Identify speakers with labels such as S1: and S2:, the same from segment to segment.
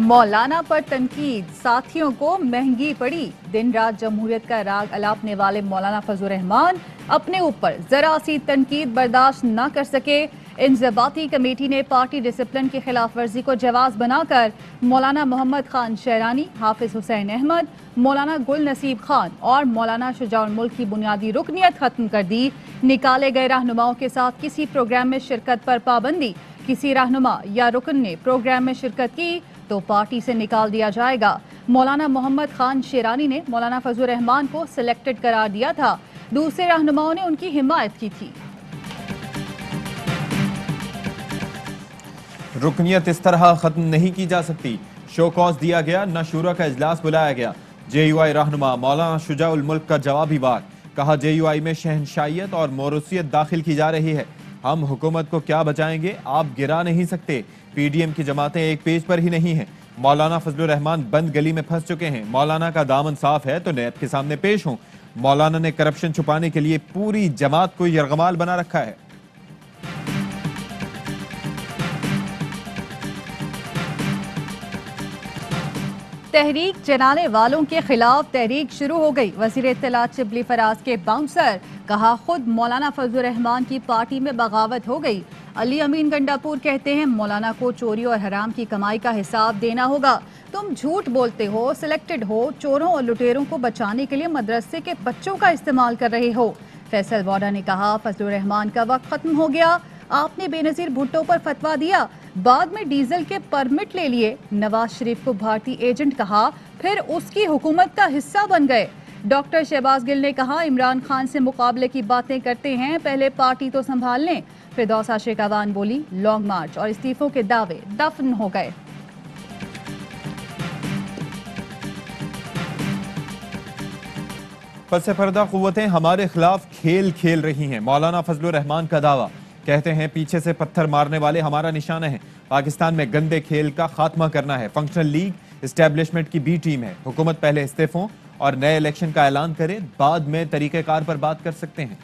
S1: मौलाना पर तनकीद साथियों को महंगी पड़ी। दिन रात जमहूरियत का राग अलापने वाले मौलाना फजलुर रहमान अपने ऊपर जरा सी तनकीद बर्दाश्त न कर सके। इंज़बाती कमेटी ने पार्टी डिसिप्लिन की खिलाफ वर्जी को जवाज बनाकर मौलाना मोहम्मद खान शहरानी, हाफिज हुसैन अहमद, मौलाना गुल नसीब खान और मौलाना शुजाउल मुल्क की बुनियादी रुकनियत खत्म कर दी। निकाले गए रहनुमाओं के साथ किसी प्रोग्राम में शिरकत पर पाबंदी। किसी रहनुमा या रुकन ने प्रोग्राम में शिरकत की तो पार्टी से निकाल दिया जाएगा। मौलाना मोहम्मद खान शेरानी ने मौलाना फजलुर रहमान को सिलेक्टेड करार दिया था। दूसरे रहनुमाओं ने उनकी हिमायत की थी।
S2: रुकनियत इस तरह खत्म नहीं की जा सकती। शो कॉज दिया गया, न शूरा का इजलास बुलाया गया। जेयूआई रहनुमा मौलाना शुजाउल मुल्क का जवाबी वार, कहा जेयूआई में शहनशाहियत और मोरूसियत दाखिल की जा रही है। हम हुकूमत को क्या बचाएंगे, आप गिरा नहीं सकते। पीडीएम की जमातें एक पेज पर ही नहीं हैं। मौलाना फजलुर रहमान बंद गली में फंस चुके हैं। मौलाना का दामन साफ है तो नैब के सामने पेश हों। मौलाना ने करप्शन छुपाने के लिए पूरी जमात को यरगमाल बना रखा है।
S1: तहरीक चलाने वालों के खिलाफ तहरीक शुरू हो गई। वजीर इत्तलात शिबली फराज के बाउंसर, कहा खुद मौलाना फजलुर रहमान की पार्टी में बगावत हो गई। अली अमीन गंडापुर कहते हैं मौलाना को चोरी और हराम की कमाई का हिसाब देना होगा। तुम झूठ बोलते हो, सिलेक्टेड हो, चोरों और लुटेरों को बचाने के लिए मदरसे के बच्चों का इस्तेमाल कर रहे हो। फैसल वोडा ने कहा फजलुर रहमान का वक्त खत्म हो गया। आपने बेनजीर भुट्टो पर फतवा दिया, बाद में डीजल के परमिट ले लिए। नवाज शरीफ को भारतीय एजेंट कहा, फिर उसकी हुकूमत का हिस्सा बन गए। डॉक्टर शहबाज गिल ने कहा इमरान खान से मुकाबले की बातें करते हैं, पहले पार्टी तो संभाल लें। फिरदौस आशिक अवान बोली लॉन्ग मार्च और इस्तीफों के दावे दफन हो गए।
S2: पस पर्दा कुव्वतें हमारे खिलाफ खेल खेल रही हैं। मौलाना फजलुर रहमान का दावा, कहते हैं पीछे से पत्थर मारने वाले हमारा निशाना है। पाकिस्तान में गंदे खेल का खात्मा करना है। फंक्शनल लीग एस्टेब्लिशमेंट की बी टीम है। हुकूमत पहले इस्तीफों और नए इलेक्शन का ऐलान करे, बाद में तरीक़ेकार पर बात कर सकते हैं।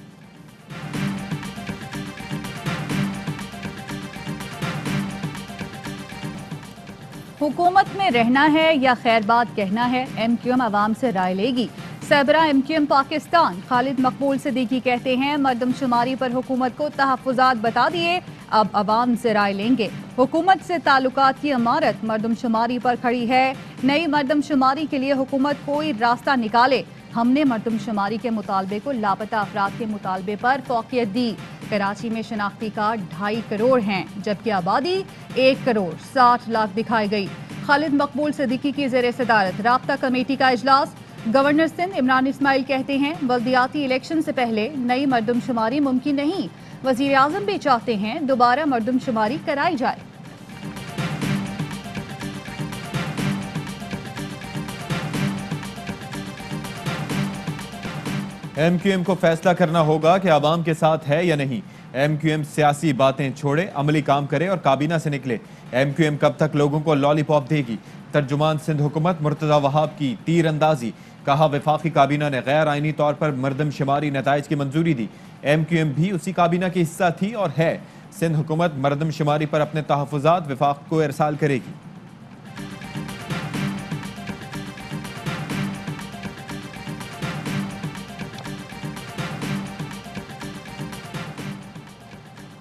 S1: हुकूमत में रहना है या खैर बात कहना है, एमक्यूएम आवाम से राय लेगी। सरबरा एमक्यूएम पाकिस्तान खालिद मकबूल सिद्दीकी कहते हैं मरदमशुमारी पर हुकूमत को तहफ़्फ़ुज़ात बता दिए, अब आवाम से राय लेंगे। हुकूमत से ताल्लुकात की इमारत मरदमशुमारी पर खड़ी है। नई मरदमशुमारी के लिए हुकूमत कोई रास्ता निकाले। हमने मरदमशुमारी के मुतालबे को लापता अफराद के मुतालबे पर फौकियत दी। कराची में शनाख्ती कार्ड 2.5 करोड़ हैं, जबकि आबादी 1 करोड़ 60 लाख दिखाई गई। खालिद मकबूल सिद्दीकी की ज़ेर सदारत राब्ता कमेटी का इजलास। गवर्नर सिंध इमरान इस्माइल कहते हैं बल्दियाती इलेक्शन से पहले नई मरदमशुमारी मुमकिन नहीं। वज़ीर आज़म भी चाहते हैं दोबारा मरदमशुमारी कराई जाए।
S2: एमक्यूएम को फैसला करना होगा कि आवाम के साथ है या नहीं। एमक्यूएम सियासी बातें छोड़े, अमली काम करे और काबीना से निकले। एमक्यूएम कब तक लोगों को लॉलीपॉप देगी। तर्जुमान सिंध हुकूमत मुर्तज़ा वहाब की तीर अंदाजी, कहा वफाकी काबीना ने गैर आइनी तौर पर मरदमशुमारी नताइज की मंजूरी दी। एमक्यूएम भी उसी काबीना की हिस्सा थी और है। सिंध हुकूमत मरदमशुमारी पर अपने तहफ़्फ़ुज़ात वफाक को इरसाल करेगी।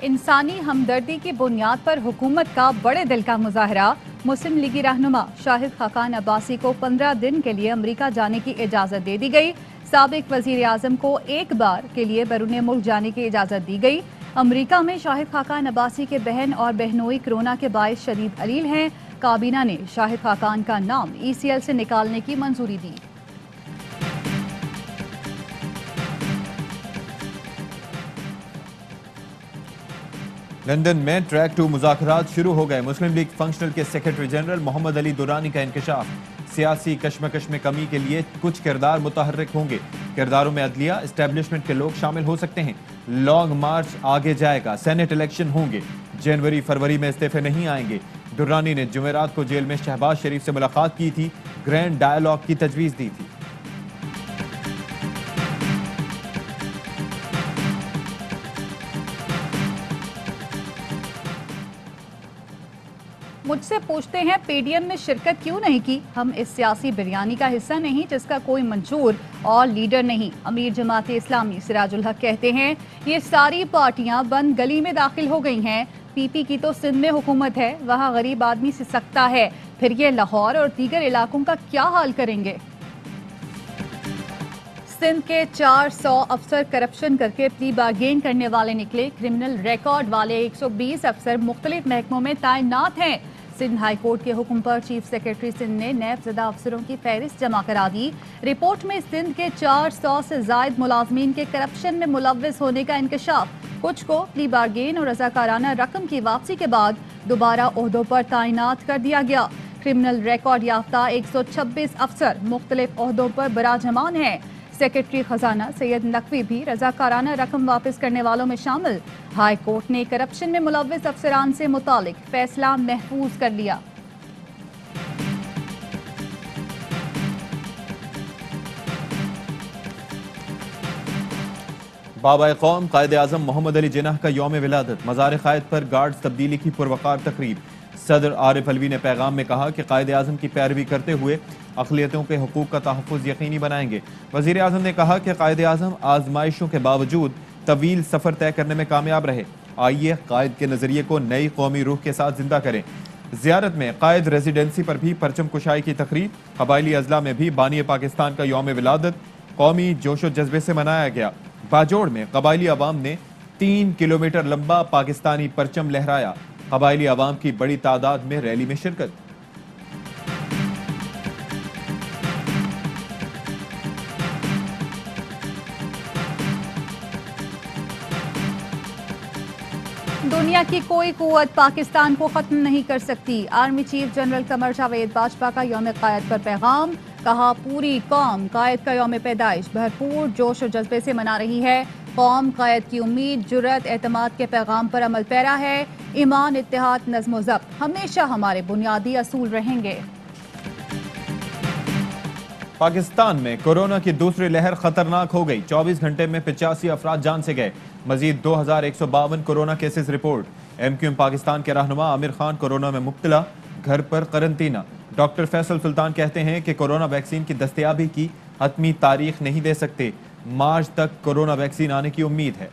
S1: इंसानी हमदर्दी की बुनियाद पर हुकूमत का बड़े दिल का मुजाहरा। मुस्लिम लीगी रहनुमा शाहिद खाकान अब्बासी को 15 दिन के लिए अमेरिका जाने की इजाज़त दे दी गई। साबिक वज़ीर आज़म को एक बार के लिए बैरून मुल्क जाने की इजाज़त दी गई। अमेरिका में शाहिद खाकान अब्बासी के बहन और बहनोई कोरोना के बायस शदीद अलील हैं। काबीना ने शाहिद खाकान का नाम ECL से निकालने की मंजूरी दी।
S2: लंदन में ट्रैक 2 मुज़ाकरात शुरू हो गए। मुस्लिम लीग फंक्शनल के सेक्रेटरी जनरल मोहम्मद अली दुरानी का इंकशाफ। सियासी कशमकश में कमी के लिए कुछ किरदार मुतहर्रिक होंगे। किरदारों में अदलिया एस्टेब्लिशमेंट के लोग शामिल हो सकते हैं। लॉन्ग मार्च आगे जाएगा। सेनेट इलेक्शन होंगे। जनवरी फरवरी में इस्तीफे नहीं आएंगे। दुरानी ने जुमेरात को जेल में शहबाज शरीफ से मुलाकात की थी। ग्रैंड डायलॉग की तजवीज़ दी थी।
S1: मुझसे पूछते हैं पीडीएम में शिरकत क्यों नहीं की। हम इस सियासी बिरयानी का हिस्सा नहीं जिसका कोई मंशूर और लीडर नहीं। अमीर जमात इस्लामी सिराजुल हक कहते हैं ये सारी पार्टियां बंद गली में दाखिल हो गई हैं। पीपी की तो सिंध में हुकूमत है, वहाँ गरीब आदमी से सकता है, फिर ये लाहौर और दीगर इलाकों का क्या हाल करेंगे। सिंध के 400 अफसर करप्शन करके प्ली बार्गेन करने वाले निकले। क्रिमिनल रिकॉर्ड वाले 120 अफसर मुख्तलिफ महकमों में तैनात हैं। सिंध हाई कोर्ट के हुक्म पर चीफ सेक्रेटरी सिंध ने नैबज़दा अफसरों की फहरिस्त जमा करा दी। रिपोर्ट में सिंध के 400 से जायद मुलाजमीन के करप्शन में मुलव्वस होने का इंकशाफ। कुछ को प्ली बार्गेन और रज़ाकाराना रकम की वापसी के बाद दोबारा ओहदों पर तैनात कर दिया गया। क्रिमिनल रिकॉर्ड याफ्ता 126 अफसर मुख्तलिफ ओहदों पर बराजमान हैं। सेक्रेटरी खजाना सैयद नकवी भी रज़ाकाराना रकम वापस करने वालों में शामिल। हाई कोर्ट ने करप्शन में मुलव्वस अफसरान से मुतालिक फैसला महफूज कर लिया।
S2: बाबा कौम कायद आज़म मोहम्मद अली जिन्नाह का यौम विलादत। मज़ार क़ायद पर गार्ड्स तब्दीली की पुरवकार तकरीब। सदर आरिफ अलवी ने पैगाम में कहा कि कायद आज़म की पैरवी करते हुए अक़लियतों के हुकूक का तहफ़्फ़ुज़ यकीनी बनाएंगे। वज़ीर आज़म ने कहा कि कायद आज़म आजमाइशों के बावजूद तवील सफ़र तय करने में कामयाब रहे। आइए कायद के नज़रिए को नई कौमी रूह के साथ जिंदा करें। ज़ियारत में कायद रेजिडेंसी पर भी परचम कुशाई की तकरीब। कबायली अजला में भी बानी पाकिस्तान का यौम विलादत कौमी जोशो जज्बे से मनाया गया। बाजोड़ में कबायली अवाम ने 3 किलोमीटर लंबा पाकिस्तानी परचम लहराया। कबायली अवाम की बड़ी तादाद में रैली में शिरकत।
S1: दुनिया की कोई कुव्वत पाकिस्तान को खत्म नहीं कर सकती। Army chief general Qamar Javed Bajwa का यौम कायद पर पैगाम। कहा पूरी कौम कायद का यौम पैदाइश भरपूर जोश और जज्बे से मना रही है। कौम कायद की उम्मीद जुर्रत एतमाद के पैगाम पर अमल पैरा है। ईमान इत्तेहाद नज़्म व ज़ब्त हमेशा हमारे बुनियादी असूल रहेंगे।
S2: पाकिस्तान में कोरोना की दूसरी लहर खतरनाक हो गई। 24 घंटे में 85 अफराद जान से गए। मजीद 2152 corona cases report. MQM Pakistan के रहनुमा आमिर खान कोरोना में मुब्तला, घर पर करंतना। डॉक्टर फैसल सुल्तान कहते हैं कि कोरोना वैक्सीन की दस्तयाबी की हतमी तारीख नहीं दे सकते। मार्च तक कोरोना वैक्सीन आने की उम्मीद है।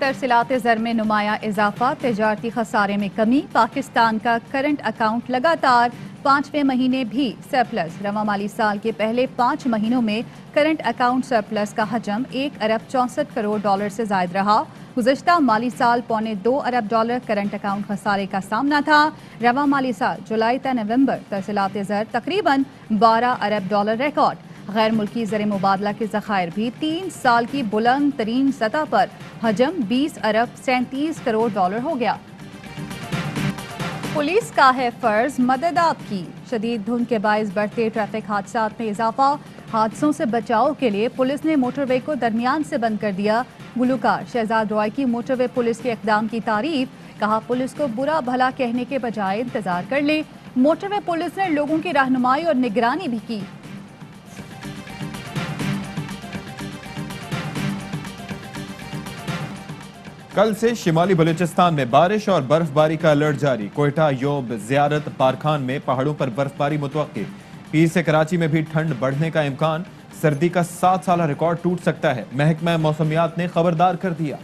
S1: तरसीलात ज़र में नुमाया इजाफा, तिजारती खसारे में कमी। पाकिस्तान का करंट अकाउंट लगातार 5वें महीने भी सरप्लस। रवा माली साल के पहले 5 महीनों में करंट अकाउंट सरप्लस का हजम 1 अरब 64 करोड़ डॉलर से ज़ायद रहा। गुज़श्ता माली साल $2.25 अरब करंट अकाउंट खसारे का सामना था। रवा माली साल जुलाई ta नवंबर तरसीलात ज़र तकरीबन $12 अरब रिकॉर्ड। गैर मुल्की ज़र मुबादला के ज़खायर भी 3 साल की बुलंद तरीन सतह पर हजम 20 अरब 37 करोड़ डॉलर हो गया। पुलिस का है फर्ज मदद आपकी। शदीद धुंध के बायस बढ़ते ट्रैफिक हादसात में इजाफा। हादसों से बचाव के लिए पुलिस ने मोटरवे को दरमियान से बंद कर दिया। गुलूकार शहजाद रॉय की मोटरवे पुलिस के इक़दाम की तारीफ। कहा पुलिस को बुरा भला कहने के बजाय इंतजार कर ले। मोटरवे पुलिस ने लोगों की रहनुमाई और निगरानी भी की।
S2: कल से शिमाली बलूचिस्तान में बारिश और बर्फबारी का अलर्ट जारी। कोयटा, योब, ज़ियारत, पारखान में पहाड़ों पर बर्फबारी मुतवक्की। पीर से कराची में भी ठंड बढ़ने का इम्कान। सर्दी का 7 साला रिकॉर्ड टूट सकता है, महकमा मौसमियात ने खबरदार कर दिया।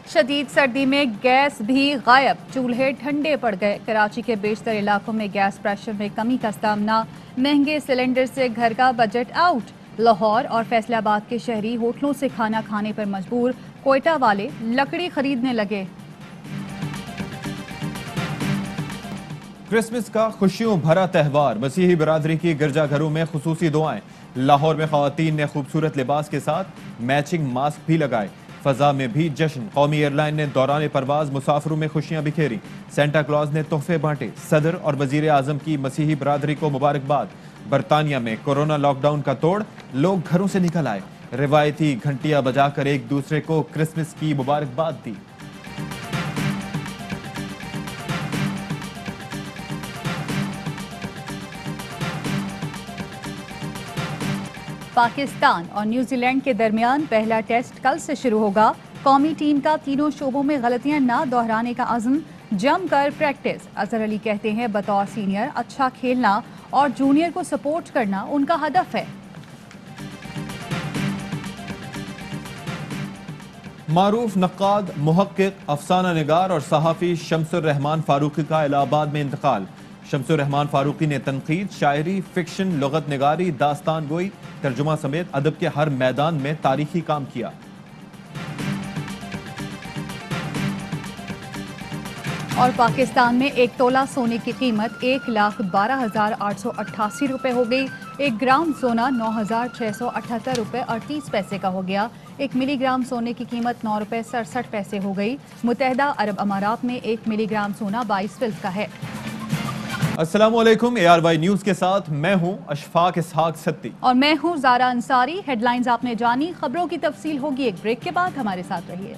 S1: शदीद सर्दी में गैस भी गायब, चूल्हे ठंडे पड़ गए। कराची के बेशतर इलाकों में गैस प्रेशर में कमी का सामना। महंगे सिलेंडर से घर का बजट आउट। लाहौर और फैसलाबाद के शहरी होटलों से खाना खाने पर मजबूर। कोयटा वाले लकड़ी खरीदने लगे।
S2: क्रिसमस का खुशियों भरा त्यौहार। मसीही बिरादरी की गिरजाघरों में खुसूसी दुआएं। लाहौर में खवातीन ने खूबसूरत लिबास के साथ मैचिंग मास्क भी लगाए। फजा में भी जश्न। कौमी एयरलाइन ने दौरान परवाज मुसाफिरों में खुशियां बिखेरी। सेंटा क्लॉज ने तोहफे बांटे। सदर और वजीर आजम की मसीही बिरादरी को मुबारकबाद। बरतानिया में कोरोना लॉकडाउन का तोड़, लोग घरों से निकल आए। रिवायती घंटियां बजाकर एक दूसरे को क्रिसमस की मुबारकबाद दी।
S1: पाकिस्तान और न्यूजीलैंड के दरमियान पहला टेस्ट कल से शुरू होगा। कौमी टीम का तीनों शोबों में गलतियां ना दोहराने का अज़्म, जमकर प्रैक्टिस। अजहर अली कहते हैं बतौर सीनियर अच्छा खेलना और जूनियर को सपोर्ट करना उनका हदफ है।
S2: मारूफ नक्काद, मुहक्किक, अफसाना निगार और सहाफ़ी शम्सुर रहमान फारूकी का इलाहाबाद में इंतकाल। शम्सुर रहमान फारूकी ने तनकीद, शायरी, फिक्शन, लुगत निगारी, दास्तान गोई, तर्जुमा समेत अदब के हर मैदान में तारीखी काम किया।
S1: और पाकिस्तान में एक तोला सोने की कीमत 1,12,888 रुपये हो गई। 1 ग्राम सोना 9,678 रुपये और 30 पैसे का हो गया। 1 मिलीग्राम सोने की कीमत 9 रुपये 67 पैसे हो गई। मुत्तहदा अरब अमारात में 1 मिलीग्राम सोना 22 फिल्स का है।
S2: अस्सलामुअलैकुम, ARY न्यूज़ के साथ मैं हूं अशफाक इसहाक सत्ती
S1: और मैं हूं ज़ारा अंसारी। हेडलाइंस आपने जानी, खबरों की तफसील होगी एक ब्रेक के बाद, हमारे साथ रहिए।